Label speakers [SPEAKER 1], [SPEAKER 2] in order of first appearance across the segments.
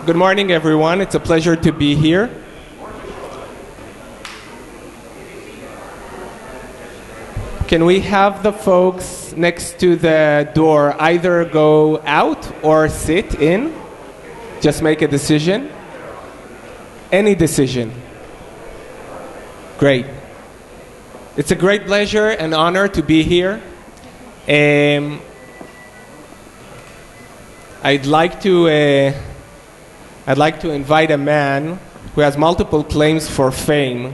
[SPEAKER 1] Good morning, everyone. It's a pleasure to be here. Can we have the folks next to the door either go out or sit in? Just make a decision. Any decision. Great. It's a great pleasure and honor to be here. I'd like to invite a man who has multiple claims for fame.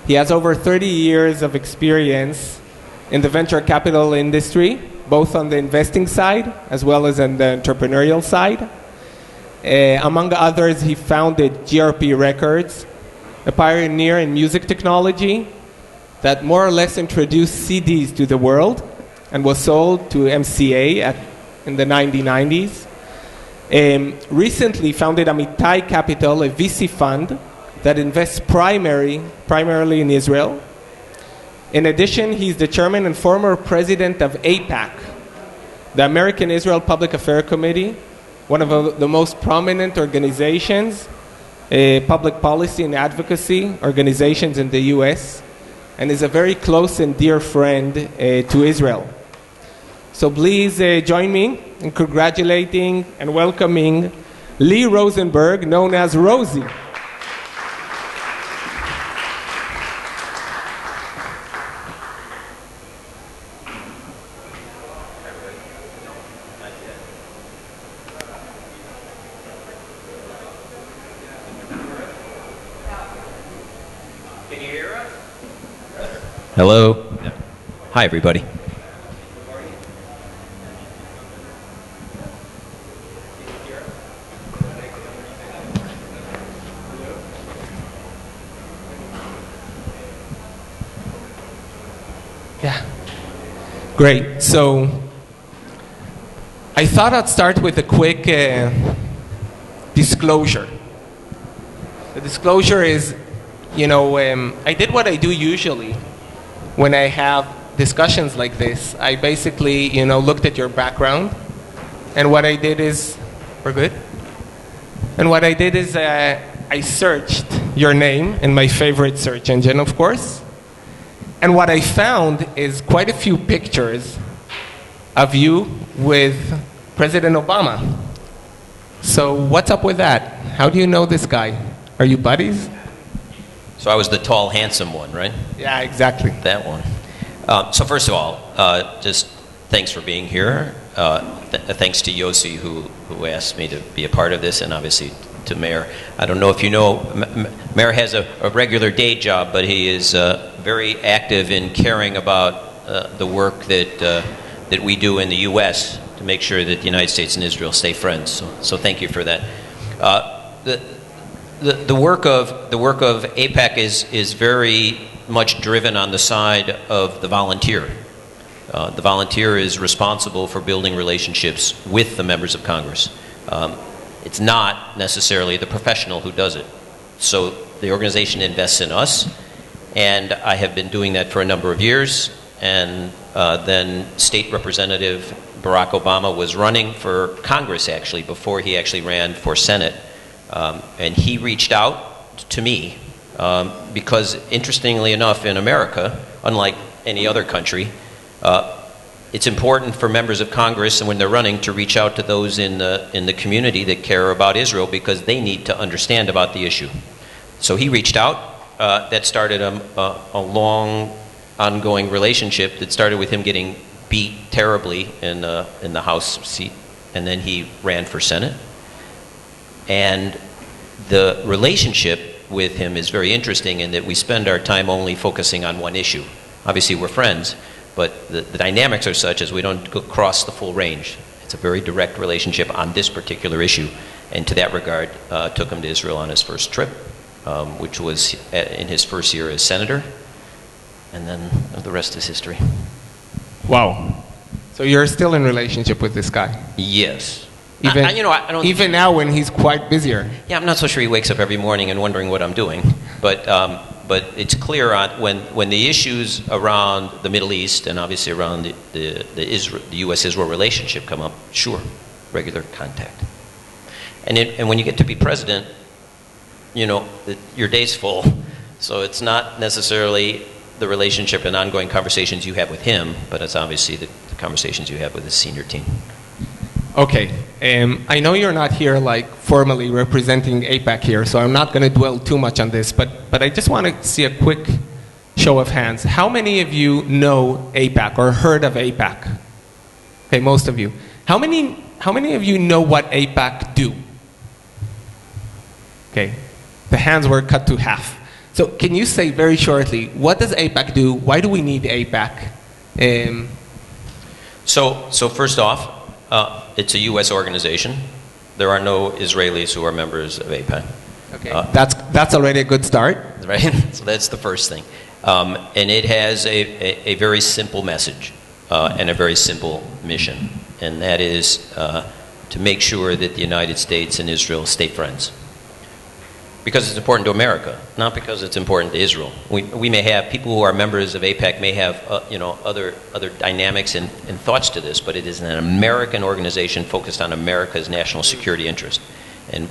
[SPEAKER 1] He has over 30 years of experience in the venture capital industry, both on the investing side as well as on the entrepreneurial side. Among others, he founded GRP Records, a pioneer in music technology that more or less introduced CDs to the world and was sold to MCA in the 1990s. Recently founded Amiti Capital, a VC fund that invests primarily in Israel. In addition, he's the chairman and former president of AIPAC, the American Israel Public Affairs Committee, one of the most prominent organizations, public policy and advocacy organizations in the US, and is a very close and dear friend to Israel. So please join me in congratulating and welcoming Lee Rosenberg, known as Rosie.
[SPEAKER 2] Can you hear us? Hello. Hi, everybody.
[SPEAKER 1] Yeah. Great. So I thought I'd start with a quick disclosure. The disclosure is, I did what I do usually when I have discussions like this. I basically, looked at your background, and what I did is, we're good? And what I did is I searched your name in my favorite search engine, of course. And what I found is quite a few pictures of you with President Obama. So what's up with that? How do you know this guy? Are you buddies?
[SPEAKER 2] So I was the tall, handsome one, right?
[SPEAKER 1] Yeah, exactly.
[SPEAKER 2] That one. So first of all, just thanks for being here. Thanks to Yossi, who asked me to be a part of this, and obviously to Meir. I don't know if you know, Meir has a regular day job, but he is very active in caring about the work that we do in the U.S. to make sure that the United States and Israel stay friends. So thank you for that. The work of AIPAC is very much driven on the side of the volunteer. The volunteer is responsible for building relationships with the members of Congress. It's not necessarily the professional who does it. So the organization invests in us, and I have been doing that for a number of years. And then State Representative Barack Obama was running for Congress, actually, before he actually ran for Senate. And he reached out to me because, interestingly enough, in America, unlike any other country, it's important for members of Congress, and when they're running, to reach out to those in the community that care about Israel, because they need to understand about the issue. So he reached out. That started a long, ongoing relationship that started with him getting beat terribly in the House seat, and then he ran for Senate. And the relationship with him is very interesting in that we spend our time only focusing on one issue. Obviously, we're friends, but the dynamics are such as we don't cross the full range. It's a very direct relationship on this particular issue, and to that regard, took him to Israel on his first trip, which was in his first year as senator, and then the rest is history.
[SPEAKER 1] Wow. So you're still in relationship with this guy?
[SPEAKER 2] Yes.
[SPEAKER 1] Even,
[SPEAKER 2] I don't
[SPEAKER 1] even now when he's quite busier?
[SPEAKER 2] Yeah, I'm not so sure he wakes up every morning and wondering what I'm doing. But it's clear when the issues around the Middle East and obviously around the U.S.-Israel relationship come up, sure, regular contact. And when you get to be president, your day's full. So it's not necessarily the relationship and ongoing conversations you have with him, but it's obviously the conversations you have with the senior team.
[SPEAKER 1] Okay. I know you're not here formally representing AIPAC here, so I'm not going to dwell too much on this, but I just want to see a quick show of hands. How many of you know AIPAC or heard of AIPAC? Okay, most of you. How many of you know what AIPAC do? Okay, the hands were cut to half. So can you say very shortly, what does AIPAC do? Why do we need AIPAC?
[SPEAKER 2] So first off, it's a U.S. organization. There are no Israelis who are members of AIPAC.
[SPEAKER 1] Okay, that's already a good start.
[SPEAKER 2] Right, so that's the first thing. And it has a very simple message and a very simple mission, and that is to make sure that the United States and Israel stay friends. Because it's important to America, not because it's important to Israel. We may have, people who are members of AIPAC may have other dynamics and thoughts to this, but it is an American organization focused on America's national security interest. And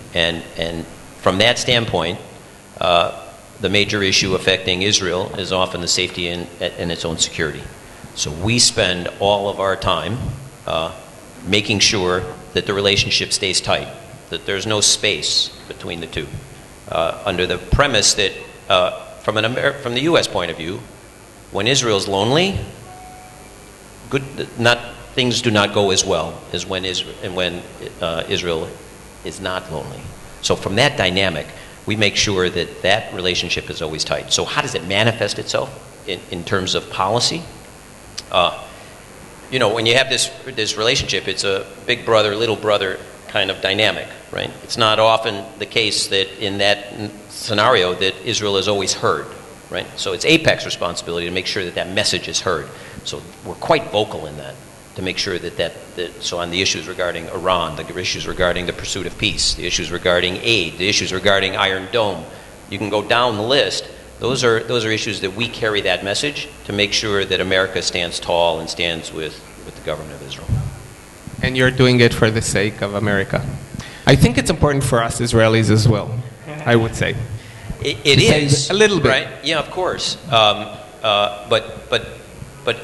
[SPEAKER 2] from that standpoint, the major issue affecting Israel is often the safety and its own security. So we spend all of our time making sure that the relationship stays tight, that there's no space between the two. Under the premise that from the U.S. point of view, when Israel's lonely, things do not go as well as when Israel is not lonely. So from that dynamic, we make sure that that relationship is always tight. So how does it manifest itself in terms of policy? When you have this relationship, it's a big brother, little brother kind of dynamic, right? It's not often the case that in that scenario that Israel is always heard, right? So it's AIPAC's responsibility to make sure that that message is heard. So we're quite vocal in that, to make sure that so on the issues regarding Iran, the issues regarding the pursuit of peace, the issues regarding aid, the issues regarding Iron Dome, you can go down the list. Those are issues that we carry that message to make sure that America stands tall and stands with the government of Israel.
[SPEAKER 1] And you're doing it for the sake of America. I think it's important for us Israelis as well, I would say.
[SPEAKER 2] It is.
[SPEAKER 1] A little bit.
[SPEAKER 2] Right? Yeah, of course. But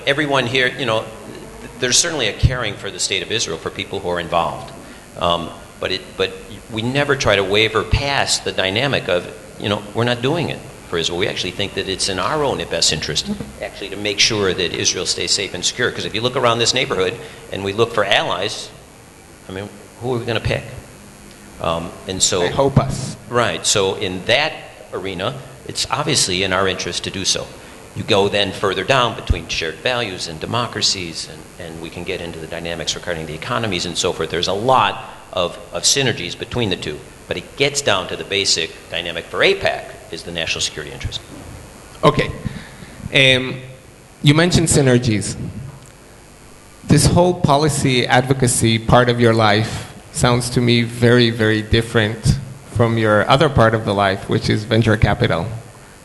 [SPEAKER 2] everyone here, there's certainly a caring for the state of Israel for people who are involved. But we never try to waver past the dynamic of, we're not doing it for Israel. We actually think that it's in our own best interest, actually, to make sure that Israel stays safe and secure. Because if you look around this neighborhood and we look for allies, who are we going to pick? And so,
[SPEAKER 1] they hope us.
[SPEAKER 2] Right. So in that arena, it's obviously in our interest to do so. You go then further down between shared values and democracies, and we can get into the dynamics regarding the economies and so forth. There's a lot of synergies between the two. But it gets down to the basic dynamic for AIPAC is the national security interest.
[SPEAKER 1] Okay. You mentioned synergies. This whole policy advocacy part of your life sounds to me very, very different from your other part of the life, which is venture capital,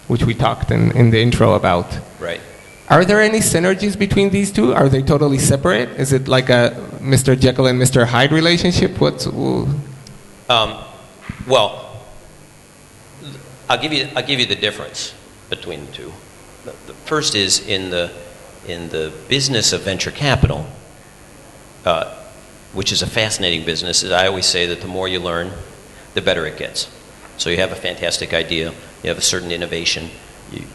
[SPEAKER 1] which we talked in the intro about.
[SPEAKER 2] Right.
[SPEAKER 1] Are there any synergies between these two? Are they totally separate? Is it like a Mr. Jekyll and Mr. Hyde relationship?
[SPEAKER 2] Well, I'll give you the difference between the two. The first is in the business of venture capital, which is a fascinating business. I always say that the more you learn, the better it gets. So you have a fantastic idea, you have a certain innovation,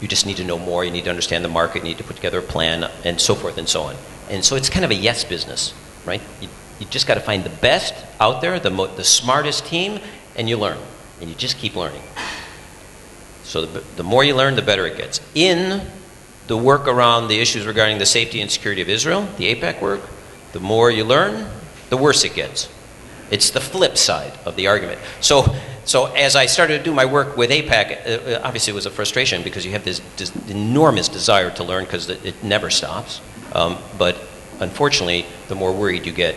[SPEAKER 2] you just need to know more, you need to understand the market, you need to put together a plan, and so forth and so on. And so it's kind of a yes business, right? You just got to find the best out there, the smartest team, and you learn. And you just keep learning. So the more you learn, the better it gets. In the work around the issues regarding the safety and security of Israel, the AIPAC work, the more you learn, the worse it gets. It's the flip side of the argument. So as I started to do my work with AIPAC, obviously it was a frustration because you have this enormous desire to learn because it never stops. But unfortunately, the more worried you get.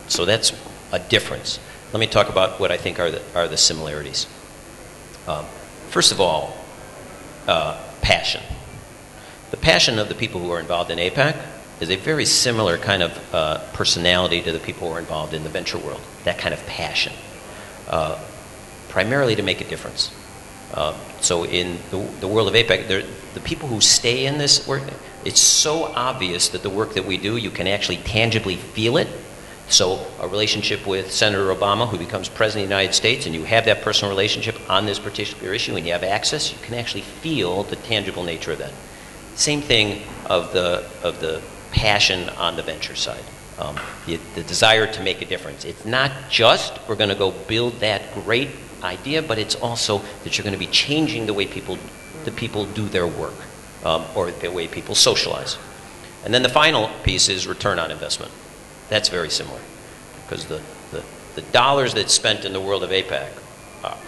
[SPEAKER 2] So that's a difference. Let me talk about what I think are the similarities. First of all, passion. The passion of the people who are involved in AIPAC is a very similar kind of personality to the people who are involved in the venture world, that kind of passion. primarily to make a difference. So in the world of AIPAC, the people who stay in this work, it's so obvious that the work that we do, you can actually tangibly feel it. So a relationship with Senator Obama, who becomes President of the United States, and you have that personal relationship on this particular issue, and you have access, you can actually feel the tangible nature of that. Same thing of the passion on the venture side, the desire to make a difference. It's not just we're going to go build that great idea, but it's also that you're going to be changing the way people do their work, or the way people socialize. And then the final piece is return on investment. That's very similar, because the dollars that's spent in the world of AIPAC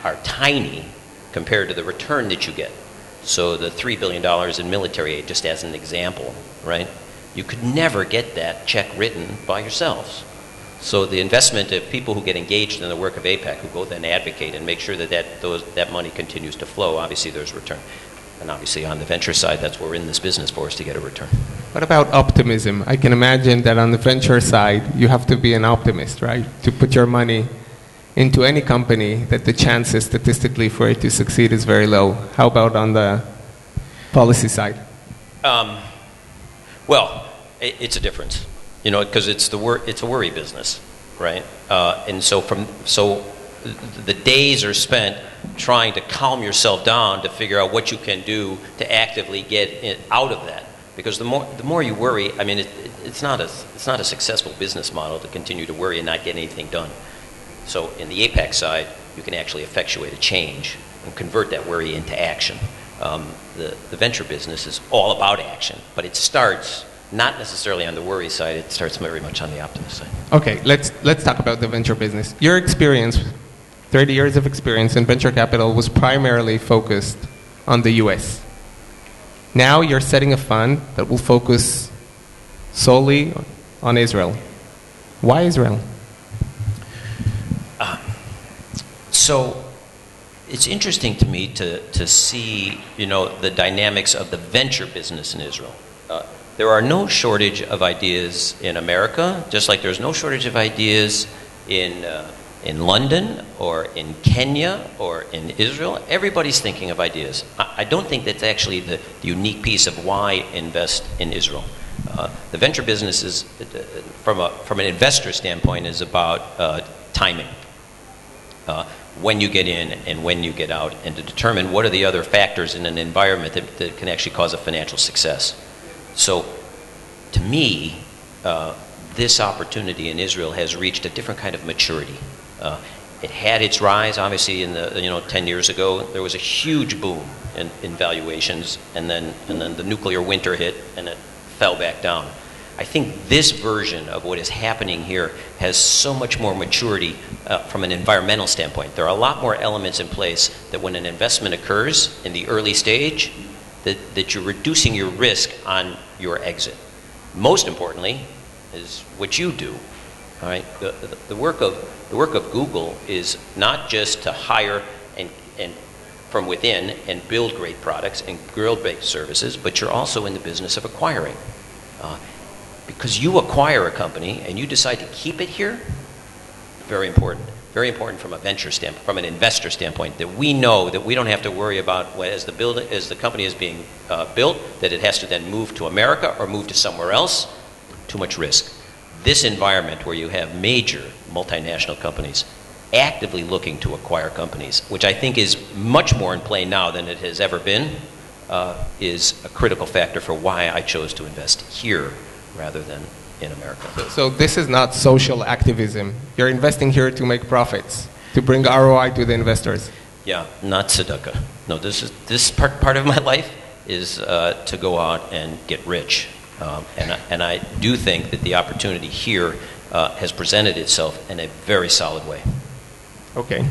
[SPEAKER 2] are tiny compared to the return that you get. So the $3 billion in military aid, just as an example, right? You could never get that check written by yourselves. So the investment of people who get engaged in the work of AIPAC, who go then advocate and make sure that money continues to flow, obviously there's return. And obviously on the venture side, that's what we're in this business for, is to get a return.
[SPEAKER 1] What about optimism? I can imagine that on the venture side, you have to be an optimist, right? To put your money into any company, that the chances statistically for it to succeed is very low. How about on the policy side?
[SPEAKER 2] Well, it's a difference, because it's a worry business, right? And so the days are spent trying to calm yourself down to figure out what you can do to actively get out of that. Because the more you worry, I mean, it's not a successful business model to continue to worry and not get anything done. So in the AIPAC side, you can actually effectuate a change and convert that worry into action. The venture business is all about action, but it starts not necessarily on the worry side, it starts very much on the optimist side.
[SPEAKER 1] Okay, let's talk about the venture business. Your experience, 30 years of experience in venture capital, was primarily focused on the US. Now you're setting a fund that will focus solely on Israel. Why Israel?
[SPEAKER 2] So it's interesting to me to see, the dynamics of the venture business in Israel. There are no shortage of ideas in America, just like there's no shortage of ideas in London or in Kenya or in Israel. Everybody's thinking of ideas. I don't think that's actually the unique piece of why invest in Israel. The venture business is, from an investor standpoint, is about timing. When you get in and when you get out, and to determine what are the other factors in an environment that can actually cause a financial success. So, to me, this opportunity in Israel has reached a different kind of maturity. It had its rise, obviously, in the 10 years ago. There was a huge boom in valuations, and then the nuclear winter hit, and it fell back down. I think this version of what is happening here has so much more maturity from an environmental standpoint. There are a lot more elements in place that when an investment occurs in the early stage, that you're reducing your risk on your exit. Most importantly is what you do. All right, the work of Google is not just to hire and from within and build great products and build great services, but you're also in the business of acquiring. Because you acquire a company and you decide to keep it here, very important. Very important from a venture standpoint, from an investor standpoint, that we know that we don't have to worry about as the company is being built, that it has to then move to America or move to somewhere else. Too much risk. This environment where you have major multinational companies actively looking to acquire companies, which I think is much more in play now than it has ever been, is a critical factor for why I chose to invest here rather than in America.
[SPEAKER 1] So this is not social activism. You're investing here to make profits, to bring ROI to the investors.
[SPEAKER 2] Yeah, not tzedakah. No, this part of my life is to go out and get rich. And I do think that the opportunity here has presented itself in a very solid way.
[SPEAKER 1] Okay.